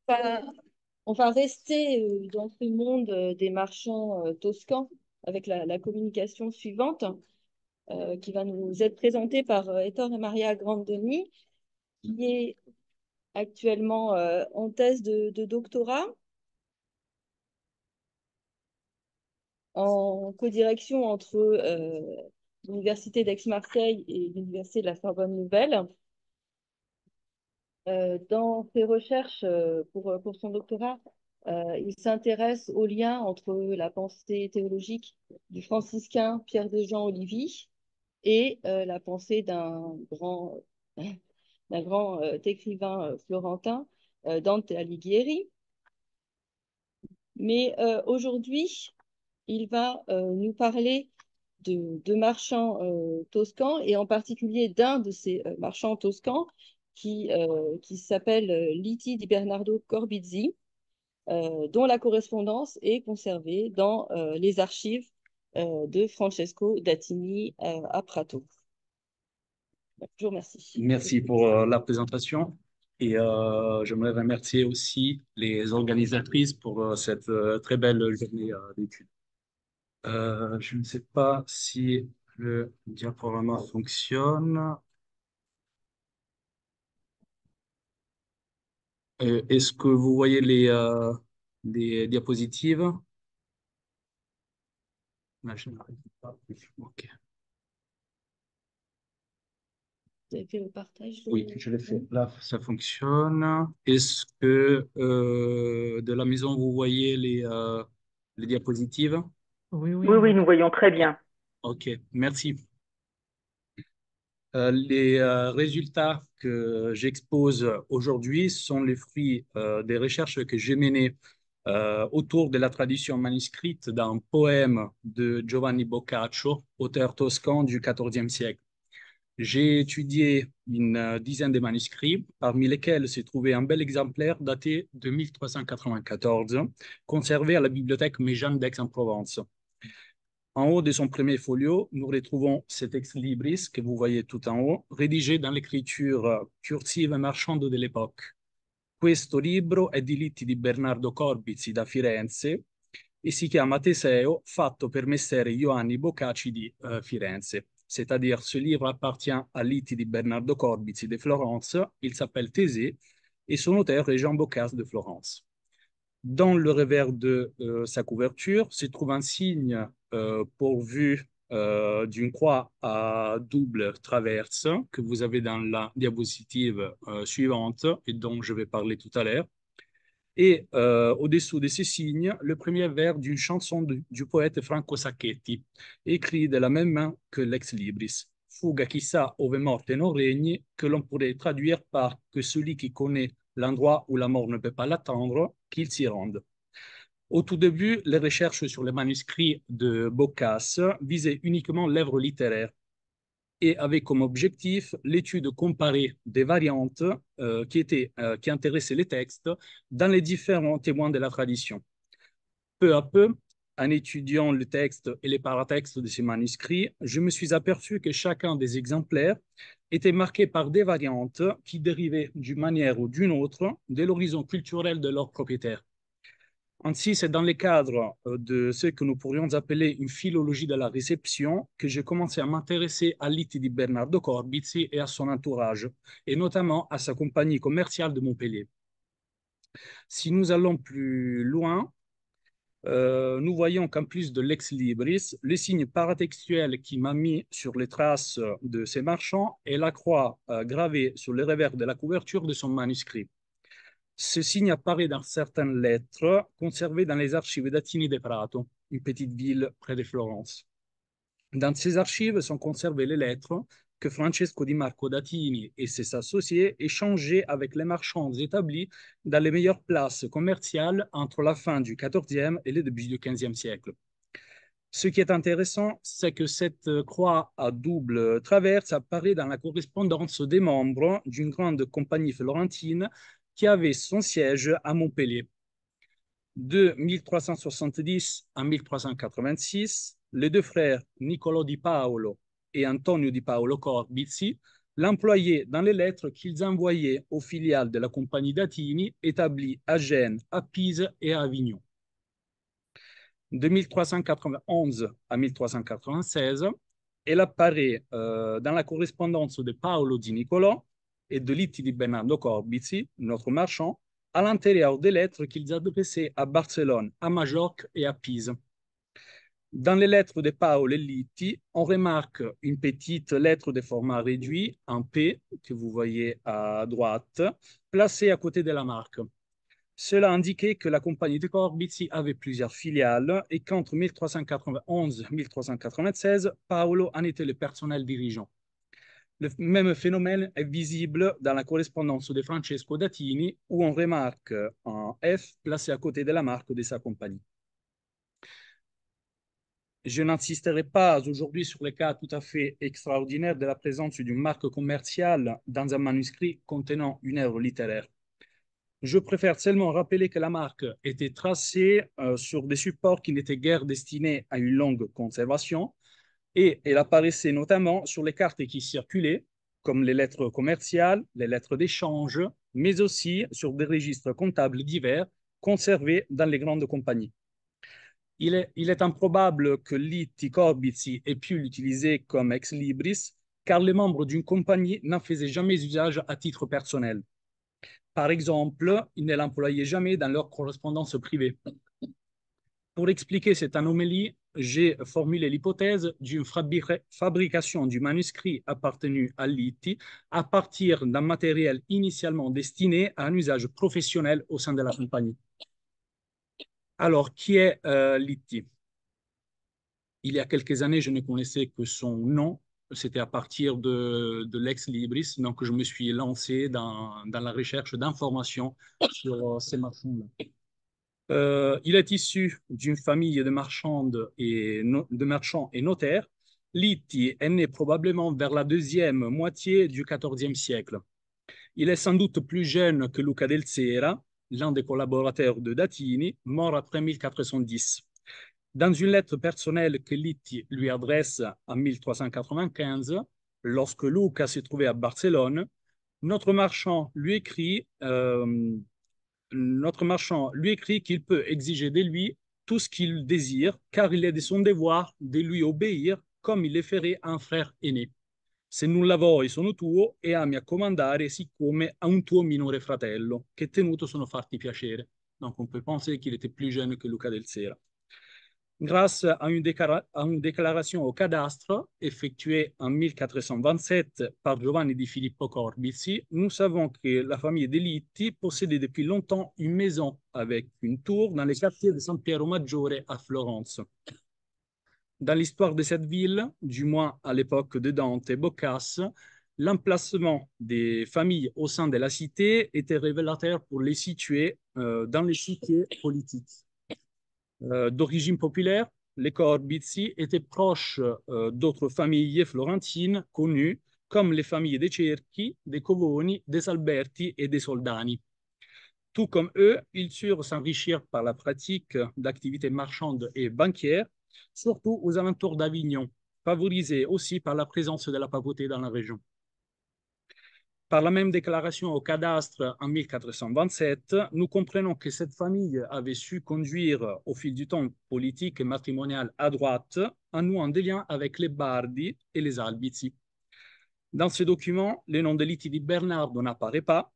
va, on va rester dans ce monde des marchands toscans avec la communication suivante qui va nous être présentée par Ettore et Maria Grandoni, qui est actuellement en thèse de doctorat en codirection entre l'Université d'Aix-Marseille et l'Université de la Sorbonne Nouvelle. Dans ses recherches pour son doctorat, il s'intéresse au lien entre la pensée théologique du franciscain Pierre de Jean Olivier et la pensée d'un grand écrivain florentin, Dante Alighieri. Mais aujourd'hui, il va nous parler de marchands toscans et en particulier d'un de ces marchands toscans qui s'appelle Liti di Bernardo Corbizzi, dont la correspondance est conservée dans les archives de Francesco Dattini à Prato. Je vous remercie. Merci pour la présentation et j'aimerais remercier aussi les organisatrices pour cette très belle journée d'études. Je ne sais pas si le diaporama fonctionne. Est-ce que vous voyez les diapositives? Là, je n'arrive pas. Ok. Vous avez fait le partage Oui, je l'ai fait. Là, ça fonctionne. Est-ce que de la maison, vous voyez les diapositives? Oui, oui, Oui, oui, nous voyons très Ok, bien. ok, merci. Les résultats que j'expose aujourd'hui sont les fruits des recherches que j'ai menées autour de la tradition manuscrite d'un poème de Giovanni Boccaccio, auteur toscan du XIVe siècle. J'ai étudié une dizaine de manuscrits, parmi lesquels s'est trouvé un bel exemplaire daté de 1394, conservé à la bibliothèque Méjeanne d'Aix-en-Provence. En haut de son premier folio, nous retrouvons cet ex-libris que vous voyez tout en haut, rédigé dans l'écriture cursive marchande de l'époque. Questo libro è di Litti di Bernardo Corbizzi da Firenze e si chiama Teseo, fatto per Messer Ioanni Boccacci di Firenze. C'est-à-dire, ce livre appartient à Litti di Bernardo Corbizzi de Florence, il s'appelle Thésée, et son auteur est Jean Boccas de Florence. Dans le revers de sa couverture se trouve un signe pourvu d'une croix à double traverse que vous avez dans la diapositive suivante et dont je vais parler tout à l'heure. Et au-dessous de ces signes, le premier vers d'une chanson du poète Franco Sacchetti, écrit de la même main que l'ex libris. Fuga chissà ove morte non regni, que l'on pourrait traduire par que celui qui connaît l'endroit où la mort ne peut pas l'attendre, qu'il s'y rende. Au tout début, les recherches sur les manuscrits de Boccace visaient uniquement l'œuvre littéraire et avait comme objectif l'étude comparée des variantes qui intéressaient les textes dans les différents témoins de la tradition. Peu à peu, en étudiant le texte et les paratextes de ces manuscrits, je me suis aperçu que chacun des exemplaires était marqué par des variantes qui dérivaient d'une manière ou d'une autre de l'horizon culturel de leur propriétaire. Ainsi, c'est dans le cadre de ce que nous pourrions appeler une philologie de la réception que j'ai commencé à m'intéresser à l'IT di Bernardo Corbizzi et à son entourage, et notamment à sa compagnie commerciale de Montpellier. Si nous allons plus loin, nous voyons qu'en plus de l'ex libris, le signe paratextuel qui m'a mis sur les traces de ces marchands est la croix gravée sur le revers de la couverture de son manuscrit. Ce signe apparaît dans certaines lettres conservées dans les archives d'Attini de Prato, une petite ville près de Florence. Dans ces archives sont conservées les lettres que Francesco Di Marco d'Attini et ses associés échangeaient avec les marchands établis dans les meilleures places commerciales entre la fin du XIVe et le début du XVe siècle. Ce qui est intéressant, c'est que cette croix à double traverse apparaît dans la correspondance des membres d'une grande compagnie florentine qui avait son siège à Montpellier. De 1370 à 1386, les deux frères Niccolò di Paolo et Antonio di Paolo Corbizzi l'employaient dans les lettres qu'ils envoyaient aux filiales de la Compagnie Datini établies à Gênes, à Pise et à Avignon. De 1391 à 1396, elle apparaît dans la correspondance de Paolo di Nicolò et de Litti di Bernardo Corbizi, notre marchand, à l'intérieur des lettres qu'ils adressaient à Barcelone, à Majorque et à Pise. Dans les lettres de Paolo et Litti, on remarque une petite lettre de format réduit, en P, que vous voyez à droite, placée à côté de la marque. Cela indiquait que la compagnie de Corbizi avait plusieurs filiales et qu'entre 1391 et 1396, Paolo en était le personnel dirigeant. Le même phénomène est visible dans la correspondance de Francesco Datini, où on remarque un F placé à côté de la marque de sa compagnie. Je n'insisterai pas aujourd'hui sur le cas tout à fait extraordinaire de la présence d'une marque commerciale dans un manuscrit contenant une œuvre littéraire. Je préfère seulement rappeler que la marque était tracée sur des supports qui n'étaient guère destinés à une longue conservation et elle apparaissait notamment sur les cartes qui circulaient, comme les lettres commerciales, les lettres d'échange, mais aussi sur des registres comptables divers conservés dans les grandes compagnies. Il est improbable que Litti Corbizi ait pu l'utiliser comme ex-libris, car les membres d'une compagnie n'en faisaient jamais usage à titre personnel. Par exemple, ils ne l'employaient jamais dans leur correspondance privée. Pour expliquer cette anomalie, j'ai formulé l'hypothèse d'une fabrication du manuscrit appartenu à Litti à partir d'un matériel initialement destiné à un usage professionnel au sein de la compagnie. Alors, qui est Litti? Il y a quelques années, je ne connaissais que son nom. C'était à partir de l'ex Libris. Donc, je me suis lancé dans la recherche d'informations sur ces marchands-là. Il est issu d'une famille de marchands et notaires. Litti est né probablement vers la deuxième moitié du XIVe siècle. Il est sans doute plus jeune que Luca del Sera, l'un des collaborateurs de Datini, mort après 1410. Dans une lettre personnelle que Litti lui adresse en 1395, lorsque Luca s'est trouvé à Barcelone, notre marchand lui écrit qu'il peut exiger de lui tout ce qu'il désire, car il est de son devoir de lui obéir comme il le ferait à un frère aîné. Se nulla vuoi sono tuo e ami a comandare siccome a un tuo minore fratello, che tenuto sono farti piacere. Donc on peut penser qu'il était plus jeune que Luca del Sera. Grâce à une déclaration au cadastre effectuée en 1427 par Giovanni di Filippo Corbizi, nous savons que la famille de Litti possédait depuis longtemps une maison avec une tour dans le quartier de San Piero Maggiore à Florence. Dans l'histoire de cette ville, du moins à l'époque de Dante et Boccace, l'emplacement des familles au sein de la cité était révélateur pour les situer dans l'échiquier politique. D'origine populaire, les Corbizi étaient proches d'autres familles florentines connues comme les familles des Cerchi, des Covoni, des Alberti et des Soldani. Tout comme eux, ils surent s'enrichir par la pratique d'activités marchandes et banquières, surtout aux alentours d'Avignon, favorisés aussi par la présence de la papauté dans la région. Par la même déclaration au cadastre en 1427, nous comprenons que cette famille avait su conduire au fil du temps politique et matrimonial à droite en nouant des liens avec les Bardi et les Albizi. Dans ce document, le nom de Litti di Bernardo n'apparaît pas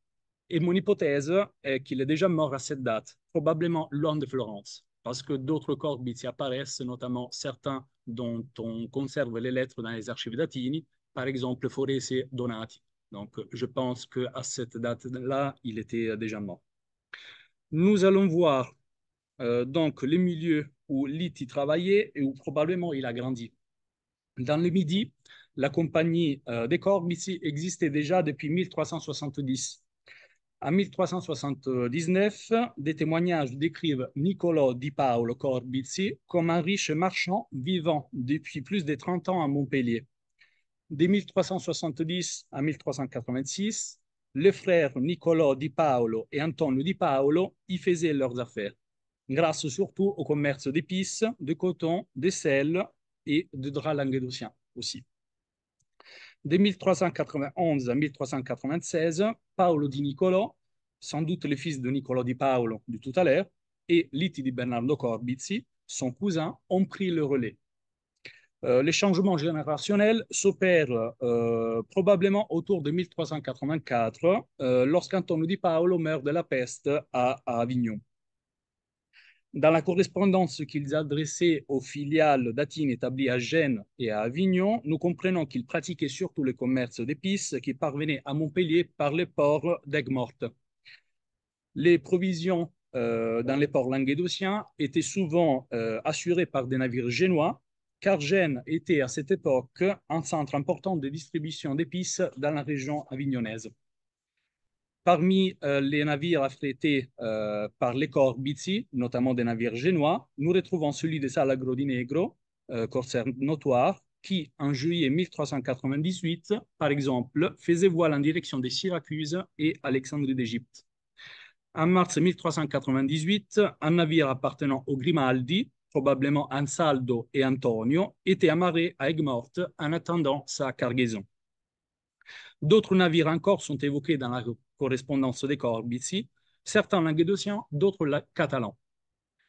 et mon hypothèse est qu'il est déjà mort à cette date, probablement loin de Florence, parce que d'autres Corbizi apparaissent, notamment certains dont on conserve les lettres dans les archives latines, par exemple Forese Donati. Donc, je pense qu'à cette date-là, il était déjà mort. Nous allons voir donc les milieux où Litti travaillait et où probablement il a grandi. Dans le Midi, la compagnie des Corbizi existait déjà depuis 1370. En 1379, des témoignages décrivent Niccolò di Paolo Corbizi comme un riche marchand vivant depuis plus de 30 ans à Montpellier. De 1370 à 1386, les frères Niccolò di Paolo et Antonio di Paolo y faisaient leurs affaires, grâce surtout au commerce d'épices, de coton, de sel et de draps languedociens aussi. De 1391 à 1396, Paolo di Niccolò, sans doute le fils de Niccolò di Paolo de tout à l'heure, et Liti di Bernardo Corbizi, son cousin, ont pris le relais. Les changements générationnels s'opèrent probablement autour de 1384, lorsqu'Antonio di Paolo meurt de la peste à Avignon. Dans la correspondance qu'ils adressaient aux filiales d'Atine établies à Gênes et à Avignon, nous comprenons qu'ils pratiquaient surtout le commerce d'épices qui parvenait à Montpellier par les ports d'Aigues-Mortes. Les provisions dans les ports languedociens étaient souvent assurées par des navires génois, car Gênes était à cette époque un centre important de distribution d'épices dans la région avignonnaise. Parmi les navires affrétés par les Corbizi, notamment des navires génois, nous retrouvons celui de Salagro di Negro, corsaire notoire, qui, en juillet 1398, par exemple, faisait voile en direction des Syracuses et Alexandrie d'Égypte. En mars 1398, un navire appartenant aux Grimaldi, probablement Ansaldo et Antonio, était amarré à Aigues-Mortes en attendant sa cargaison. D'autres navires encore sont évoqués dans la correspondance des Corbizi, certains languedociens, d'autres catalans.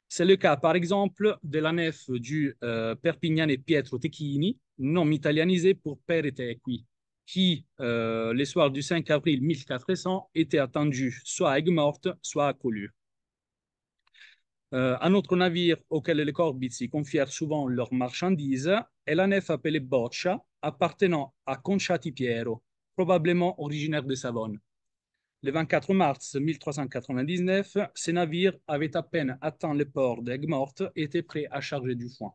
C'est le cas, par exemple, de la nef du Perpignanais Pietro Tecchini, nom italianisé pour Pere Tequi, qui, les soirs du 5 avril 1400, était attendu soit à Aigues-Mortes, soit à Collioure. Un autre navire auquel les Corbizi confièrent souvent leurs marchandises est la nef appelée Boccia, appartenant à Conciati Piero, probablement originaire de Savone. Le 24 mars 1399, ces navires avaient à peine atteint le port d'Aigues-Mortes et étaient prêts à charger du foin.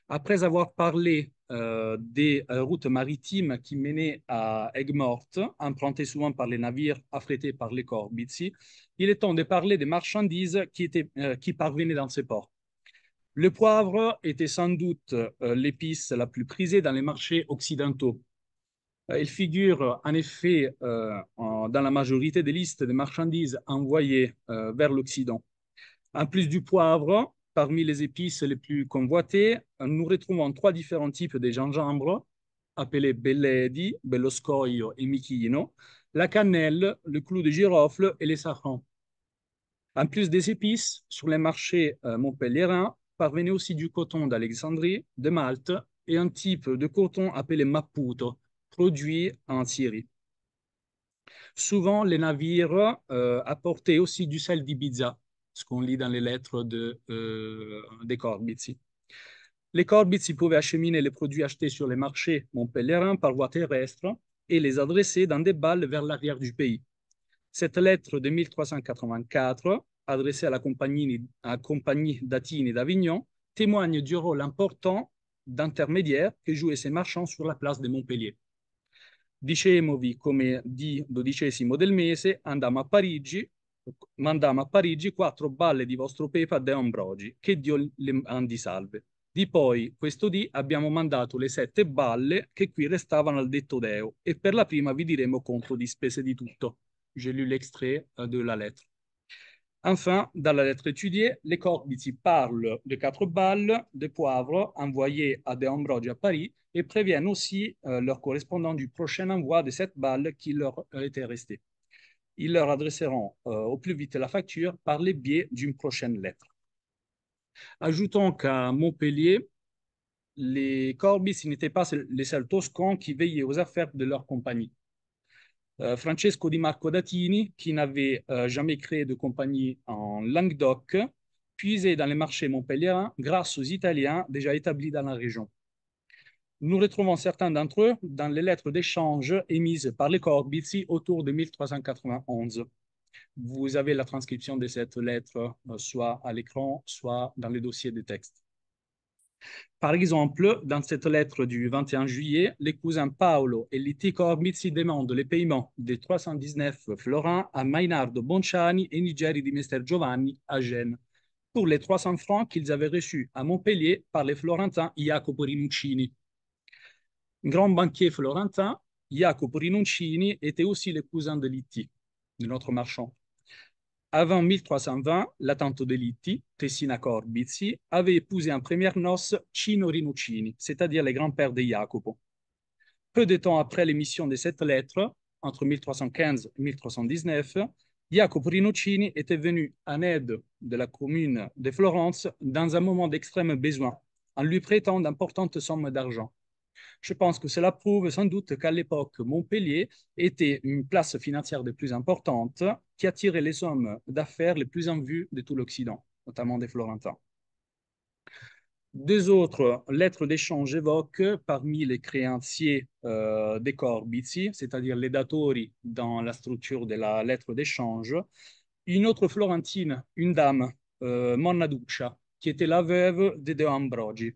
Après avoir parlé des routes maritimes qui menaient à Aigues-Mortes, empruntées souvent par les navires affrétés par les Corbizi, il est temps de parler des marchandises qui parvenaient dans ces ports. Le poivre était sans doute l'épice la plus prisée dans les marchés occidentaux. Il figure en effet dans la majorité des listes de marchandises envoyées vers l'Occident. En plus du poivre, parmi les épices les plus convoitées, nous retrouvons trois différents types de gingembre, appelés belledi, belloscoglio et michino, la cannelle, le clou de girofle et les safrans. En plus des épices, sur les marchés montpelliérains, parvenait aussi du coton d'Alexandrie, de Malte et un type de coton appelé maputo, produit en Syrie. Souvent, les navires apportaient aussi du sel d'Ibiza, ce qu'on lit dans les lettres des Corbizi. Les Corbizi pouvaient acheminer les produits achetés sur les marchés montpelliérains par voie terrestre et les adresser dans des balles vers l'arrière du pays. Cette lettre de 1384, adressée à la compagnie d'Atine et d'Avignon, témoigne du rôle important d'intermédiaire que jouaient ces marchands sur la place de Montpellier. Dicemovi, come di 12° del mese, mandammo a Parigi 4 balle di vostro pepa de Ambrogi, che Dio le mandi salve. Di poi, questo dì, abbiamo mandato le 7 balle che qui restavano al detto Deo, e per la prima vi diremo conto di spese di tutto. J'ai lu l'extrait de la lettre. Enfin, dans la lettre étudiée, les Corbizi parlent de 4 balles de poivre envoyées à De Ambrogi à Paris et préviennent aussi leurs correspondants du prochain envoi de 7 balles qui leur étaient restées. Ils leur adresseront au plus vite la facture par le biais d'une prochaine lettre. Ajoutons qu'à Montpellier, les Corbizi n'étaient pas les seuls Toscans qui veillaient aux affaires de leur compagnie. Francesco Di Marco d'Atini, qui n'avait jamais créé de compagnie en Languedoc, puisait dans les marchés montpelliérains grâce aux Italiens déjà établis dans la région. Nous retrouvons certains d'entre eux dans les lettres d'échange émises par les Corbizi autour de 1391. Vous avez la transcription de cette lettre soit à l'écran, soit dans les dossiers de texte. Par exemple, dans cette lettre du 21 juillet, les cousins Paolo et Liti Corbizi demandent le paiement des 319 florins à Mainardo Bonciani et Nigeri di Messer Giovanni à Gênes, pour les 300 francs qu'ils avaient reçus à Montpellier par les Florentins Jacopo Rinuccini. Grand banquier florentin, Jacopo Rinuccini était aussi le cousin de Liti, de notre marchand. Avant 1320, la tante de Liti, Tessina Corbizi, avait épousé en première noces Cino Rinuccini, c'est-à-dire le grand-père de Jacopo. Peu de temps après l'émission de cette lettre, entre 1315 et 1319, Jacopo Rinuccini était venu en aide de la commune de Florence dans un moment d'extrême besoin, en lui prêtant d'importantes sommes d'argent. Je pense que cela prouve sans doute qu'à l'époque, Montpellier était une place financière des plus importantes qui attirait les hommes d'affaires les plus en vue de tout l'Occident, notamment des Florentins. Deux autres lettres d'échange évoquent, parmi les créanciers des Corbizi, c'est-à-dire les datori dans la structure de la lettre d'échange, une autre florentine, une dame, Monna Duccia, qui était la veuve de De Ambrogi.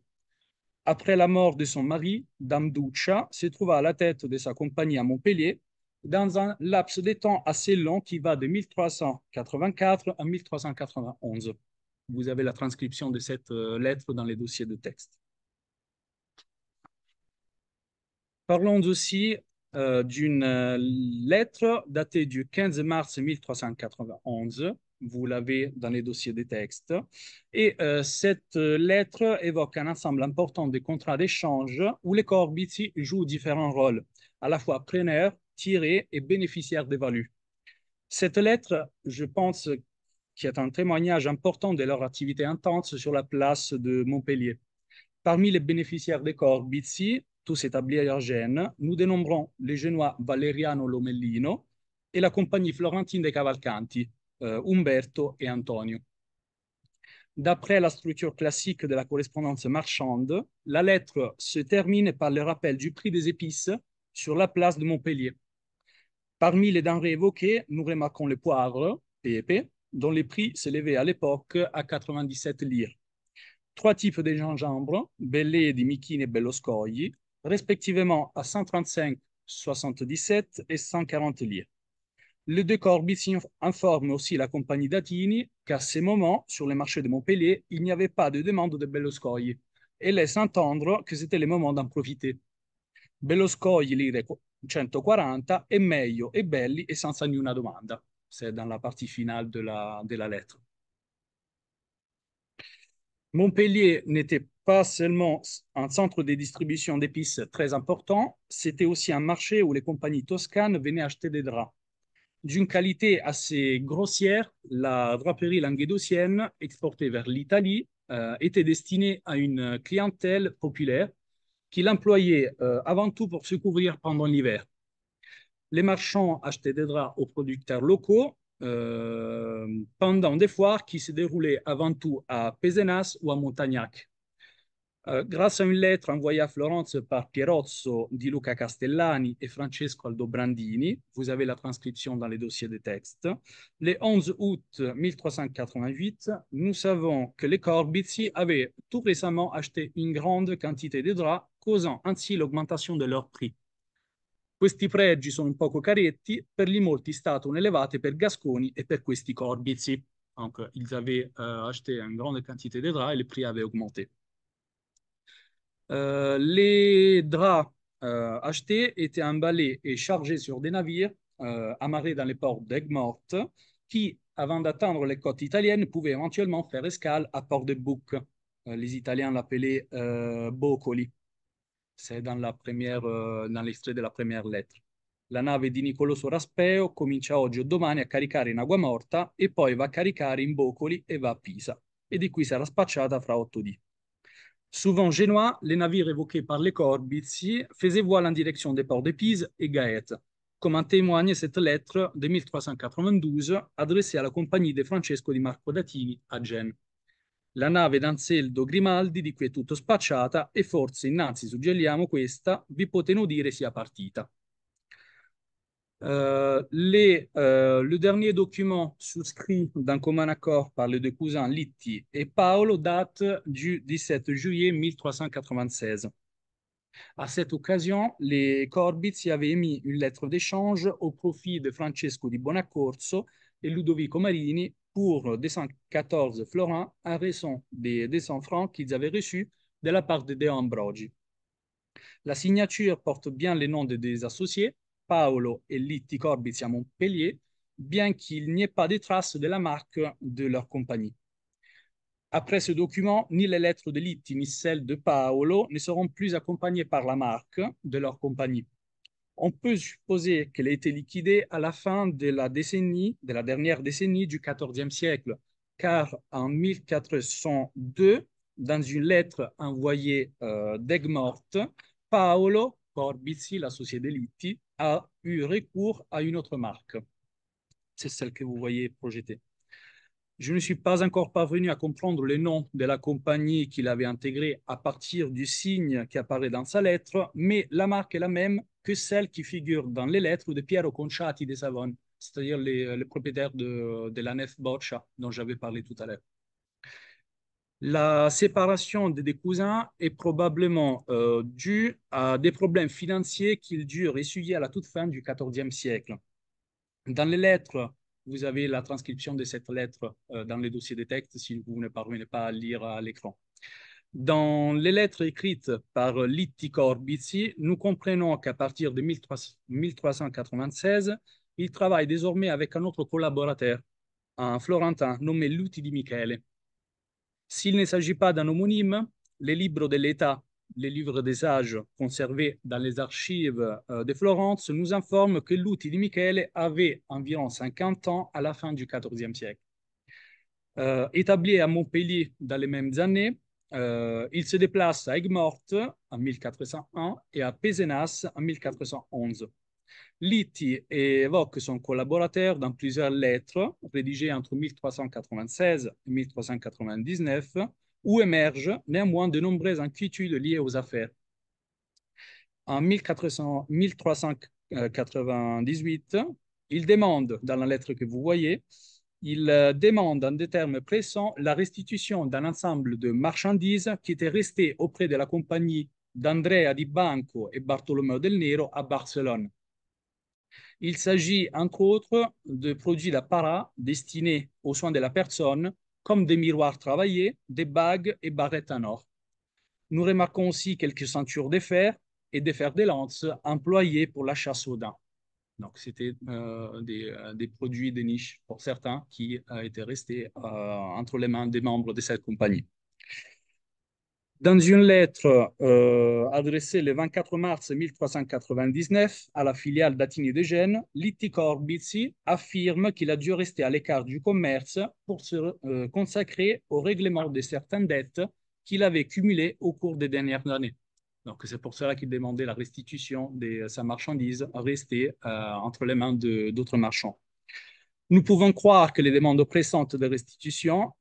Après la mort de son mari, Dame Duccia se trouva à la tête de sa compagnie à Montpellier dans un laps de temps assez long qui va de 1384 à 1391. Vous avez la transcription de cette lettre dans les dossiers de texte. Parlons aussi d'une lettre datée du 15 mars 1391. Vous l'avez dans les dossiers de texte. Et cette lettre évoque un ensemble important de contrats d'échange où les Corbizi jouent différents rôles, à la fois preneurs, tirés et bénéficiaires des values. Cette lettre, je pense, qui est un témoignage important de leur activité intense sur la place de Montpellier. Parmi les bénéficiaires des Corbizi, tous établis à Gênes, nous dénombrons les Génois Valeriano Lomellino et la compagnie florentine des Cavalcanti, Umberto et Antonio. D'après la structure classique de la correspondance marchande, la lettre se termine par le rappel du prix des épices sur la place de Montpellier. Parmi les denrées évoquées, nous remarquons les poivres, pepe, dont les prix s'élevaient à l'époque à 97 lire. Trois types de gingembre, Belledi, Michini et Belloscogli, respectivement à 135, 77 et 140 lire. Les deux Corbizi informent aussi la compagnie Datini qu'à ces moments, sur les marchés de Montpellier, il n'y avait pas de demande de Belloscogli et laissent entendre que c'était le moment d'en profiter. Belloscogli lire 140 e meglio e belli e senza nessuna domanda. C'est dans la partie finale de la lettre. Montpellier n'était pas seulement un centre de distribution d'épices très important, c'était aussi un marché où les compagnies toscanes venaient acheter des draps. D'une qualité assez grossière, la draperie languedocienne exportée vers l'Italie était destinée à une clientèle populaire qui l'employait avant tout pour se couvrir pendant l'hiver. Les marchands achetaient des draps aux producteurs locaux pendant des foires qui se déroulaient avant tout à Pézenas ou à Montagnac. Grâce à une lettre envoyée à Florence par Pierozzo di Luca Castellani et Francesco Aldobrandini, vous avez la transcription dans les dossiers de texte, le 11 août 1388, nous savons que les Corbizi avaient tout récemment acheté une grande quantité de draps, causant ainsi l'augmentation de leur prix. Questi pregi sono un poco caretti, per gli molti statue elevate per Gasconi et per questi Corbizi. Donc, ils avaient acheté une grande quantité de draps et le prix avait augmenté. Les draps achetés étaient emballés et chargés sur des navires amarrés dans les ports d'Aigues-Mortes qui, avant d'atteindre les côtes italiennes, pouvaient éventuellement faire escale à Port-de-Bouc. Les Italiens l'appelaient Boccoli. C'est dans dans l'extrait de la première lettre. La nave di Nicoloso Raspeo comincia oggi o domani a caricare in Aguamorta e poi va a caricare in Boccoli e va a Pisa. E di qui sarà spacciata fra 8 dì. Souvent génois, les navires évoqués par les Corbizi faisaient voile en direction des ports de Pise et Gaète, comme en témoigne cette lettre de 1392 adressée à la compagnie de Francesco di Marco Datini a Gênes. La nave d'Anseldo Grimaldi di cui è tutto spacciata e forse innanzi suggeriamo questa vi potete dire sia partita. Le dernier document souscrit d'un commun accord par les deux cousins Litti et Paolo date du 17 juillet 1396. À cette occasion, les Corbizi avaient émis une lettre d'échange au profit de Francesco di Bonaccorso et Ludovico Marini pour 214 florins à raison des 200 francs qu'ils avaient reçus de la part de De Ambrogi. La signature porte bien les noms des deux associés, Paolo et Litti Corbizi à Montpellier, bien qu'il n'y ait pas de traces de la marque de leur compagnie. Après ce document, ni les lettres de Litti ni celles de Paolo ne seront plus accompagnées par la marque de leur compagnie. On peut supposer qu'elle a été liquidée à la fin de la dernière décennie du XIVe siècle, car en 1402, dans une lettre envoyée d'Aigues-Mortes, Paolo Corbizi, l'associé de Litti, a eu recours à une autre marque. C'est celle que vous voyez projetée. Je ne suis pas encore parvenu à comprendre le nom de la compagnie qu'il avait intégrée à partir du signe qui apparaît dans sa lettre, mais la marque est la même que celle qui figure dans les lettres de Piero Conciati de Savone, c'est-à-dire les propriétaires de la nef Boccia dont j'avais parlé tout à l'heure. La séparation des deux cousins est probablement due à des problèmes financiers qu'ils durent essuyer à la toute fin du XIVe siècle. Dans les lettres, vous avez la transcription de cette lettre dans les dossiers de texte si vous ne parvenez pas à lire à l'écran. Dans les lettres écrites par Litti Corbizi, nous comprenons qu'à partir de 1396, il travaille désormais avec un autre collaborateur, un Florentin nommé Luti di Michele. S'il ne s'agit pas d'un homonyme, les livres de l'État, les livres des sages conservés dans les archives de Florence, nous informent que Luti di Michele avait environ 50 ans à la fin du XIVe siècle. Établi à Montpellier dans les mêmes années, il se déplace à Aigues-Mortes en 1401 et à Pézenas en 1411. Litti évoque son collaborateur dans plusieurs lettres rédigées entre 1396 et 1399, où émergent néanmoins de nombreuses inquiétudes liées aux affaires. En 1398, il demande, dans la lettre que vous voyez, il demande en des termes pressants la restitution d'un ensemble de marchandises qui étaient restées auprès de la compagnie d'Andrea Di Banco et Bartolomeo del Nero à Barcelone. Il s'agit, entre autres, de produits d'apparat destinés aux soins de la personne, comme des miroirs travaillés, des bagues et barrettes en or. Nous remarquons aussi quelques ceintures de fer et des fers de lance employés pour la chasse aux dents. Donc, c'était des produits de niche pour certains qui étaient restés entre les mains des membres de cette compagnie. Dans une lettre adressée le 24 mars 1399 à la filiale d'Attigny de Gênes, Litti Corbizi affirme qu'il a dû rester à l'écart du commerce pour se consacrer au règlement de certaines dettes qu'il avait cumulées au cours des dernières années. Donc, c'est pour cela qu'il demandait la restitution de sa marchandise restée entre les mains d'autres marchands. Nous pouvons croire que les demandes pressantes de restitution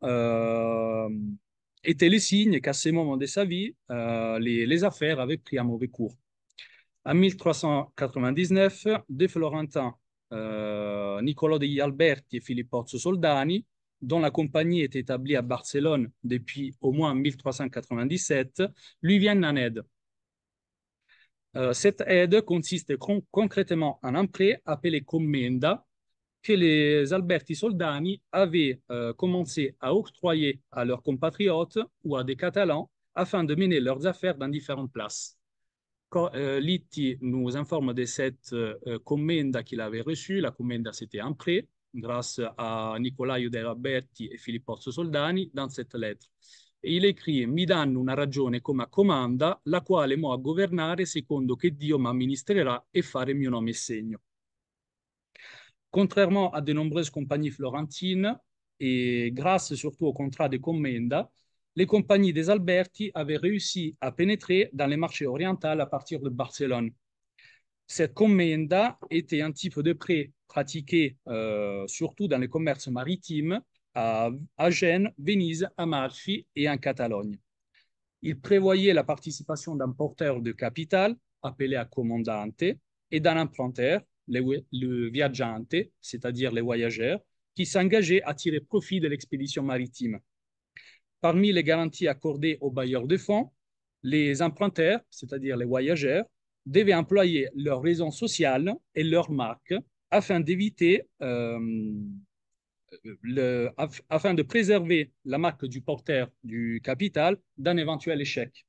étaient le signe qu'à ce moment de sa vie, les affaires avaient pris un mauvais cours. En 1399, deux Florentins, Niccolò degli Alberti et Filippo Soldani, dont la compagnie est établie à Barcelone depuis au moins 1397, lui viennent en aide. Cette aide consiste concrètement en un prêt appelé commenda que les Alberti Soldani avaient commencé à octroyer à leurs compatriotes ou à des Catalans afin de mener leurs affaires dans différentes places. Litti nous informe de cette commenda qu'il avait reçue. La commenda, c'était un prêt grâce à Nicolaio degli Alberti e Filippo Soldani dans cette lettre. E il écrit: mi danno una ragione come comanda, la quale mo a governare secondo che Dio mi amministrerà e fare mio nome e segno. Contrairement à de nombreuses compagnies florentines, et grâce surtout au contrat de Commenda, les compagnies des Alberti avaient réussi à pénétrer dans les marchés orientaux à partir de Barcelone. Cette Commenda était un type de prêt pratiqué surtout dans les commerces maritimes à Gênes, Venise, Amalfi et en Catalogne. Il prévoyait la participation d'un porteur de capital, appelé à commandante, et d'un emprunteur, le viaggiante, c'est-à-dire les voyageurs, qui s'engageaient à tirer profit de l'expédition maritime. Parmi les garanties accordées aux bailleurs de fonds, les emprunteurs, c'est-à-dire les voyageurs, devaient employer leur raison sociale et leur marque afin d'éviter afin de préserver la marque du porteur du capital d'un éventuel échec.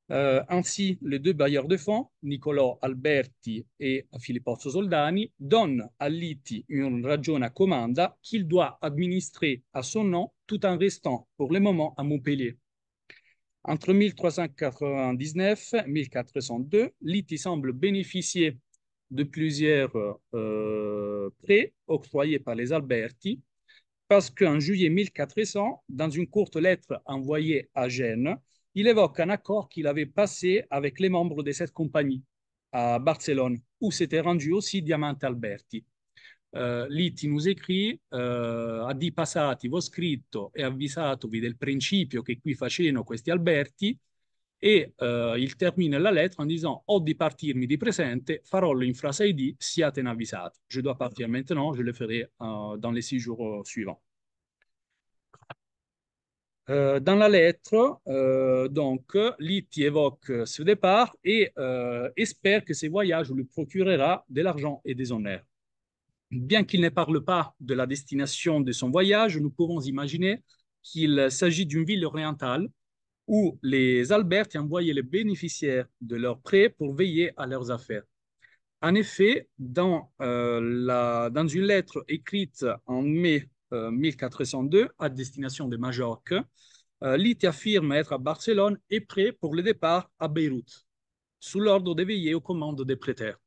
Ainsi, les deux bailleurs de fonds, Niccolò Alberti et Filippozzo Soldani, donnent à Litti une ragione à commanda qu'il doit administrer à son nom tout en restant pour le moment à Montpellier. Entre 1399 et 1402, Litti semble bénéficier de plusieurs prêts octroyés par les Alberti parce qu'en juillet 1400, dans une courte lettre envoyée à Gênes, il évoque un accord qu'il avait passé avec les membres de cette compagnie à Barcelone, où s'était rendu aussi Diamante Alberti. Lì ti nous écrit a di passati v'ho scritto e avvisatovi del principio che qui facevano questi Alberti e il termine la lettre en disant ho di partirmi di presente, farollo in frase ID, siatene avvisati. Je dois partir maintenant, je le ferai dans les 6 jours suivants. Dans la lettre, donc, Litti évoque ce départ et espère que ce voyage lui procurera de l'argent et des honneurs. Bien qu'il ne parle pas de la destination de son voyage, nous pouvons imaginer qu'il s'agit d'une ville orientale où les Alberti envoyaient les bénéficiaires de leurs prêts pour veiller à leurs affaires. En effet, dans une lettre écrite en mai 1402 à destination de Majorque, Litti affirme être à Barcelone et prêt pour le départ à Beyrouth, sous l'ordre de veiller aux commandes des prêteurs.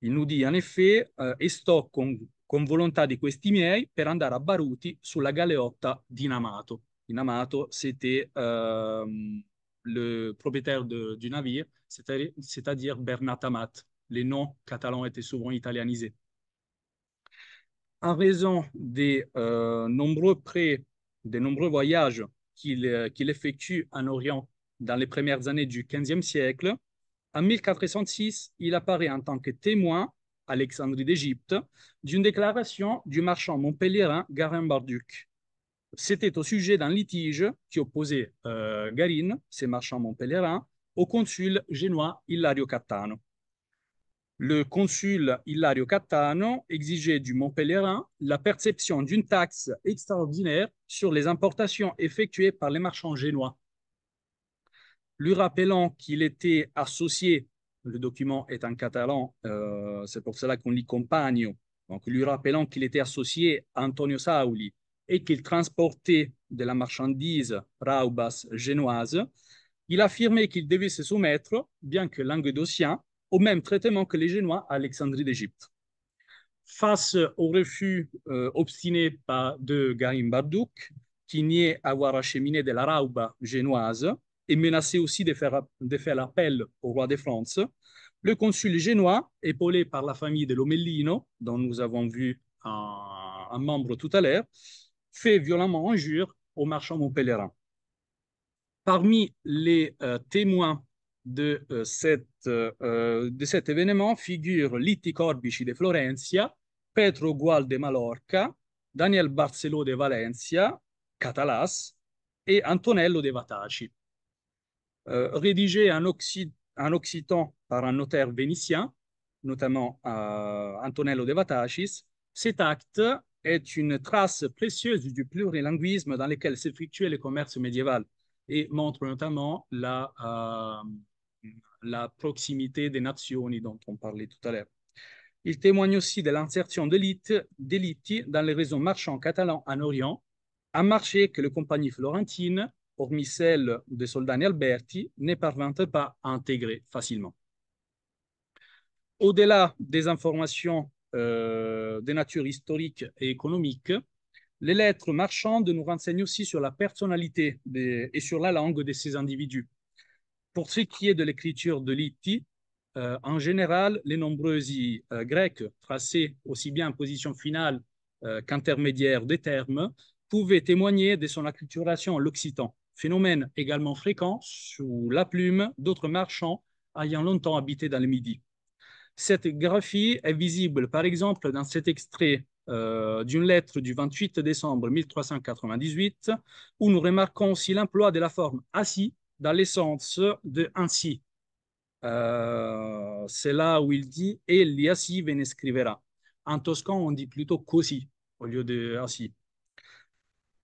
Il nous dit en effet e sto con volontà di questi miei per andare a Baruti sulla galeotta di Namato. Namato, c'était le propriétaire du navire, c'est-à-dire Bernat Amat. Les noms catalans étaient souvent italianisés. En raison des nombreux prêts, des nombreux voyages qu'il effectue en Orient dans les premières années du XVe siècle, en 1406, il apparaît en tant que témoin, à Alexandrie d'Égypte, d'une déclaration du marchand montpelliérain Garin Barduc. C'était au sujet d'un litige qui opposait Garin, ces marchands montpelliérains, au consul génois Ilario Cattano. Le consul Ilario Cattano exigeait du Montpelliérain la perception d'une taxe extraordinaire sur les importations effectuées par les marchands génois. Lui rappelant qu'il était associé, le document est en catalan, c'est pour cela qu'on lit compagno, donc lui rappelant qu'il était associé à Antonio Sauli et qu'il transportait de la marchandise raubas génoise, il affirmait qu'il devait se soumettre, bien que languedocien, au même traitement que les Génois à Alexandrie d'Égypte. Face au refus obstiné de Garim Bardouk, qui niait avoir acheminé de la rauba génoise et menaçait aussi de faire appel au roi de France, le consul génois, épaulé par la famille de Lomellino, dont nous avons vu un membre tout à l'heure, fait violemment injure aux marchands montpelliérains. Parmi les témoins de cet événement figurent Litti Corbici de Florencia, Petro Gual de Mallorca, Daniel Barceló de Valencia, Catalas et Antonello de Vataci. Rédigé en occitan par un notaire vénitien, notamment Antonello de Vatacis, cet acte est une trace précieuse du plurilinguisme dans lequel s'effectuait le commerce médiéval et montre notamment la proximité des nations dont on parlait tout à l'heure. Il témoigne aussi de l'insertion d'élite dans les réseaux marchands catalans en Orient, un marché que les compagnies florentines, hormis celle de Soldani Alberti, ne parvinrent pas à intégrer facilement. Au-delà des informations de nature historique et économique, les lettres marchandes nous renseignent aussi sur la personnalité et sur la langue de ces individus. Pour ce qui est de l'écriture de Litti, en général, les nombreux i grecs, tracés aussi bien en position finale qu'intermédiaire des termes, pouvaient témoigner de son acculturation en l'occitan, phénomène également fréquent sous la plume d'autres marchands ayant longtemps habité dans le Midi. Cette graphie est visible, par exemple, dans cet extrait d'une lettre du 28 décembre 1398, où nous remarquons aussi l'emploi de la forme assis dans l'essence de ainsi. C'est là où il dit « Egli assi ve ne scriverà ». En toscan, on dit plutôt « così » au lieu de « assi ».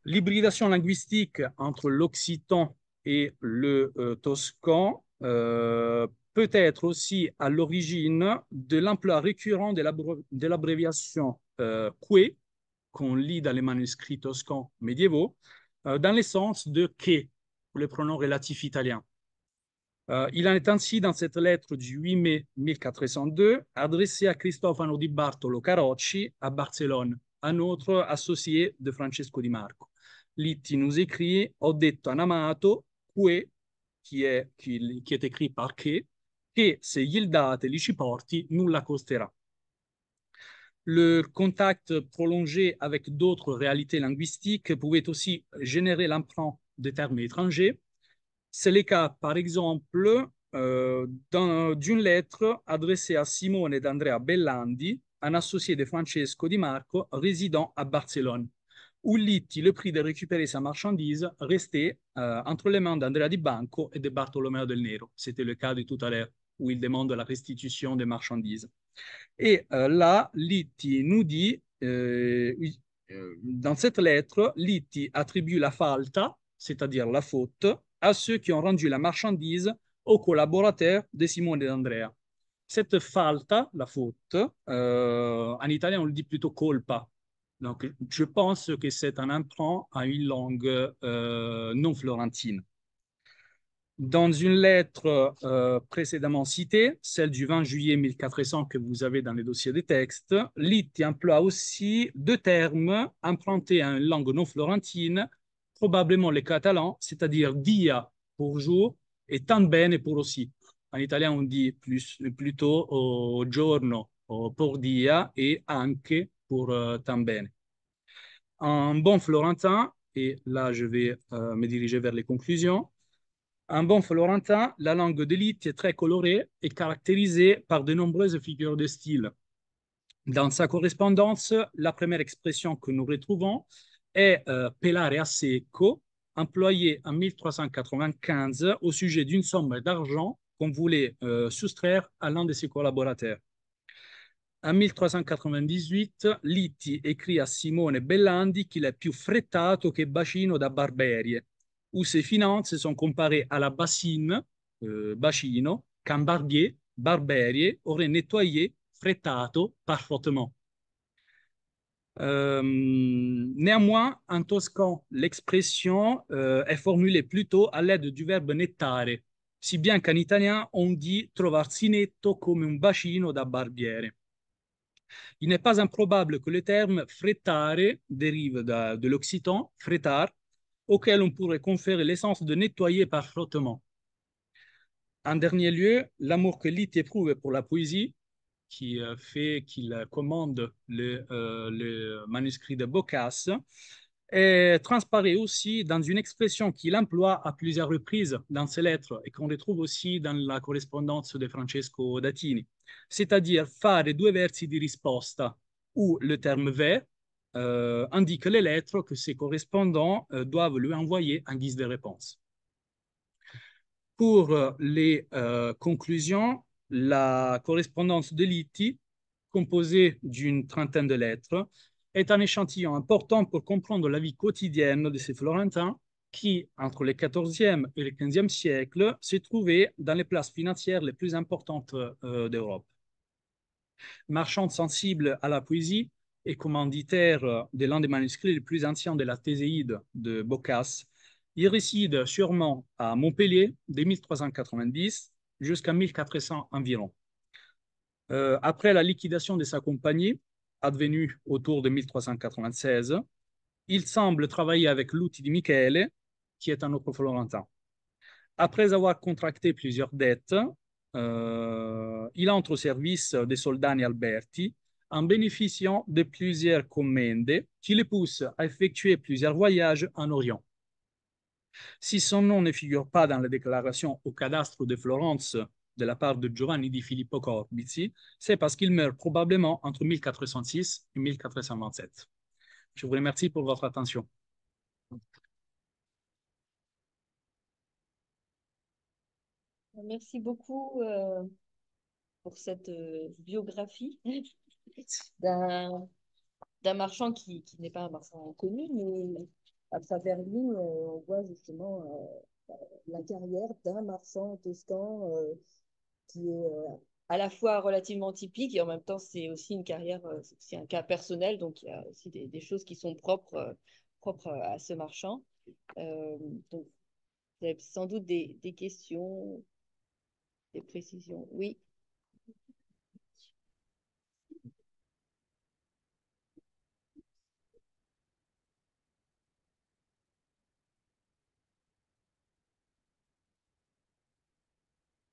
L'hybridation linguistique entre l'occitan et le toscan peut être aussi à l'origine de l'emploi récurrent de l'abréviation que, qu'on lit dans les manuscrits toscans médiévaux, dans le sens de che, pour les pronoms relatifs italiens. Il en est ainsi dans cette lettre du 8 mai 1402 adressée à Cristofano di Bartolo Carocci à Barcelone, un autre associé de Francesco Di Marco. Litti nous écrit: Ho detto a Amato que, qui est écrit par che se gli date li ci porti, nulla costerà. Le contact prolongé avec d'autres réalités linguistiques pouvait aussi générer l'emprunt de termes étrangers. C'est le cas, par exemple, d'une lettre adressée à Simone d'Andrea Bellandi, un associé de Francesco Di Marco résidant à Barcelone, où Litti le prie de récupérer sa marchandise restée entre les mains d'Andrea Di Banco et de Bartolomeo del Nero. C'était le cas de tout à l'heure, où il demande la restitution des marchandises. Et là, Litti nous dit, dans cette lettre, Litti attribue la falta, c'est-à-dire la faute, à ceux qui ont rendu la marchandise aux collaborateurs de Simone et d'Andrea. Cette falta, la faute, en italien on le dit plutôt colpa. Donc je pense que c'est un emprunt à une langue non florentine. Dans une lettre précédemment citée, celle du 20 juillet 1400 que vous avez dans les dossiers de texte, Litti emploie aussi deux termes empruntés à une langue non florentine, probablement le catalan, c'est-à-dire dia pour jour et tan bene pour aussi. En italien, on dit plutôt giorno pour dia et anche pour tan bene. Un bon florentin, et là je vais me diriger vers les conclusions, un bon florentin, la langue de Litti est très colorée et caractérisée par de nombreuses figures de style. Dans sa correspondance, la première expression que nous retrouvons est pelare a secco, employée en 1395 au sujet d'une somme d'argent qu'on voulait soustraire à l'un de ses collaborateurs. En 1398, Litti écrit à Simone Bellandi qu'il est più frettato che bacino da barberie, où ses finances sont comparées à la bassine, bacino, qu'un barbier, barberie, aurait nettoyé, frettato, parfaitement. Néanmoins, en toscan, l'expression est formulée plutôt à l'aide du verbe nettare, si bien qu'en italien, on dit trovarsi netto come un bacino da barbiere. Il n'est pas improbable que le terme frettare dérive de l'occitan frettar, auquel on pourrait conférer l'essence de nettoyer par frottement. En dernier lieu, l'amour que Litt éprouve pour la poésie, qui fait qu'il commande le manuscrit de Boccace, transparaît aussi dans une expression qu'il emploie à plusieurs reprises dans ses lettres et qu'on retrouve aussi dans la correspondance de Francesco Datini, c'est-à-dire fare due versi di risposta, où le terme ver indique les lettres que ses correspondants doivent lui envoyer en guise de réponse. Pour les conclusions, la correspondance de Litti, composée d'une trentaine de lettres, est un échantillon important pour comprendre la vie quotidienne de ces Florentins qui, entre le XIVe et le XVe siècle, se trouvaient dans les places financières les plus importantes d'Europe. Marchand sensible à la poésie et commanditaire de l'un des manuscrits les plus anciens de la Théséide de Boccace, il réside sûrement à Montpellier de 1390 jusqu'à 1400 environ. Après la liquidation de sa compagnie, advenue autour de 1396, il semble travailler avec Luti di Michele, qui est un autre florentin. Après avoir contracté plusieurs dettes, il entre au service des Soldani Alberti en bénéficiant de plusieurs commandes qui le poussent à effectuer plusieurs voyages en Orient. Si son nom ne figure pas dans la déclaration au cadastre de Florence de la part de Giovanni di Filippo Corbizi, c'est parce qu'il meurt probablement entre 1406 et 1427. Je vous remercie pour votre attention. Merci beaucoup pour cette biographie d'un marchand qui n'est pas un marchand connu, mais à travers lui, on voit justement la carrière d'un marchand toscan qui est à la fois relativement typique et en même temps c'est aussi une carrière, c'est aussi un cas personnel, donc il y a aussi des choses qui sont propres à ce marchand. Euh, donc vous avez sans doute des questions, des précisions. Oui.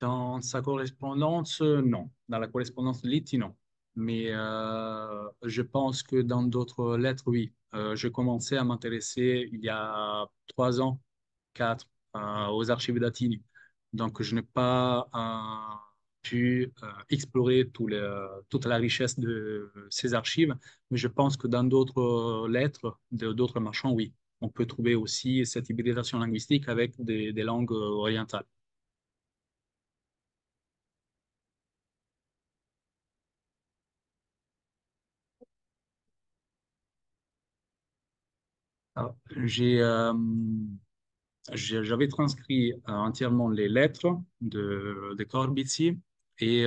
Dans sa correspondance, non. Dans la correspondance de Liti, non. Mais je pense que dans d'autres lettres, oui. Je commençais à m'intéresser il y a 3 ans, 4, aux archives latines. Donc, je n'ai pas pu explorer toute la richesse de ces archives. Mais je pense que dans d'autres lettres, d'autres marchands, oui. On peut trouver aussi cette hybridation linguistique avec des langues orientales. Alors, j'avais transcrit entièrement les lettres de Corbusier et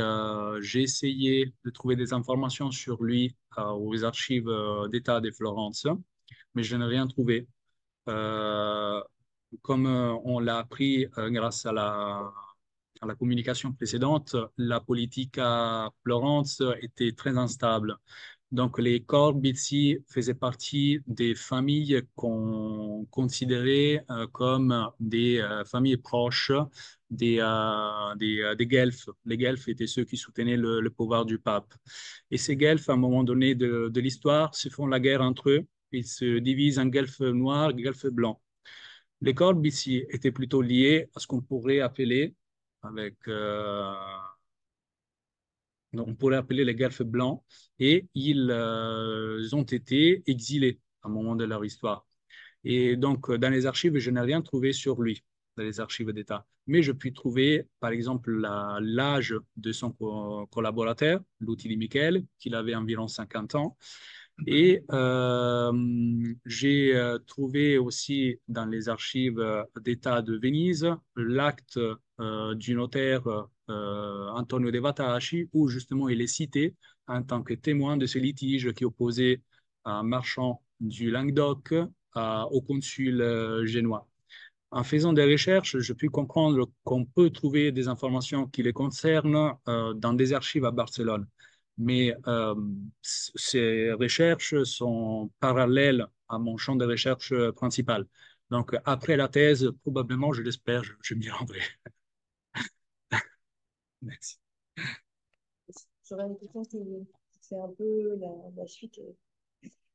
j'ai essayé de trouver des informations sur lui aux archives d'État de Florence, mais je n'ai rien trouvé. Euh, Comme on l'a appris grâce à la communication précédente, la politique à Florence était très instable. Donc, les Corbizi faisaient partie des familles qu'on considérait comme des familles proches des Guelfes. Les Guelfes étaient ceux qui soutenaient le pouvoir du pape. Et ces Guelfes, à un moment donné de l'histoire, se font la guerre entre eux. Ils se divisent en Guelfes noirs et Guelfes blancs. Les Corbizi étaient plutôt liés à ce qu'on pourrait appeler avec on pourrait appeler les Guelfes blancs, et ils ont été exilés à un moment de leur histoire. Et donc, dans les archives, je n'ai rien trouvé sur lui, dans les archives d'État. Mais je puis trouver, par exemple, l'âge de son collaborateur, Lutili Michele, qu'il avait environ 50 ans. Et j'ai trouvé aussi dans les archives d'État de Venise l'acte du notaire Antonio De Vataci, où justement il est cité en tant que témoin de ce litige qui opposait un marchand du Languedoc au consul génois. En faisant des recherches, je puis comprendre qu'on peut trouver des informations qui les concernent dans des archives à Barcelone. Mais ces recherches sont parallèles à mon champ de recherche principal. Donc, après la thèse, probablement, je l'espère, je m'y rendrai. Merci. J'aurais une question qui c'est un peu la suite.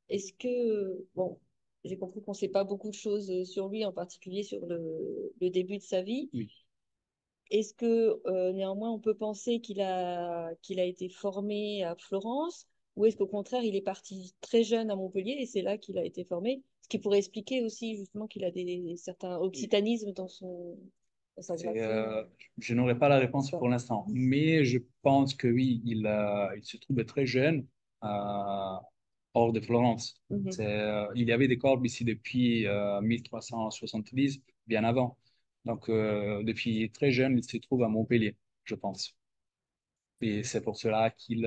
Est-ce que, bon, j'ai compris qu'on ne sait pas beaucoup de choses sur lui, en particulier sur le début de sa vie. Oui. Est-ce que néanmoins on peut penser qu'il a été formé à Florence ou est-ce qu'au contraire il est parti très jeune à Montpellier et c'est là qu'il a été formé? Ce qui pourrait expliquer aussi justement qu'il a certains occitanismes dans sa C'est, graphie. je n'aurai pas la réponse pour l'instant, mais je pense que oui, il se trouvait très jeune euh, hors de Florence. Mhm. Il y avait des corbes ici depuis 1370, bien avant. Donc, depuis très jeune, il se trouve à Montpellier, je pense. Et c'est pour cela qu'il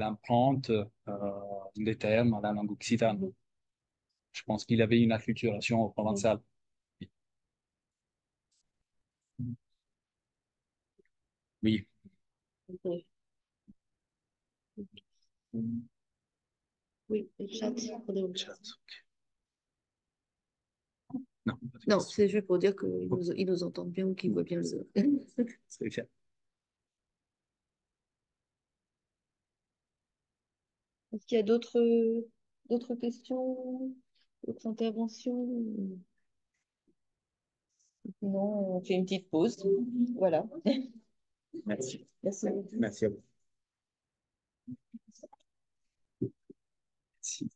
emprunte des termes à la langue occitane. Mhm. Je pense qu'il avait une acculturation Mhm. provençale. Oui. Ok. Oui, le chat. Attendez, le chat. Non, pas de Non, question. c'est juste pour dire qu'ils nous entendent bien ou qu'ils voient bien le. Très bien. Est-ce qu'il y a d'autres questions, d'autres interventions? Sinon, on fait une petite pause. Voilà. Merci. Merci. Merci à vous. Merci.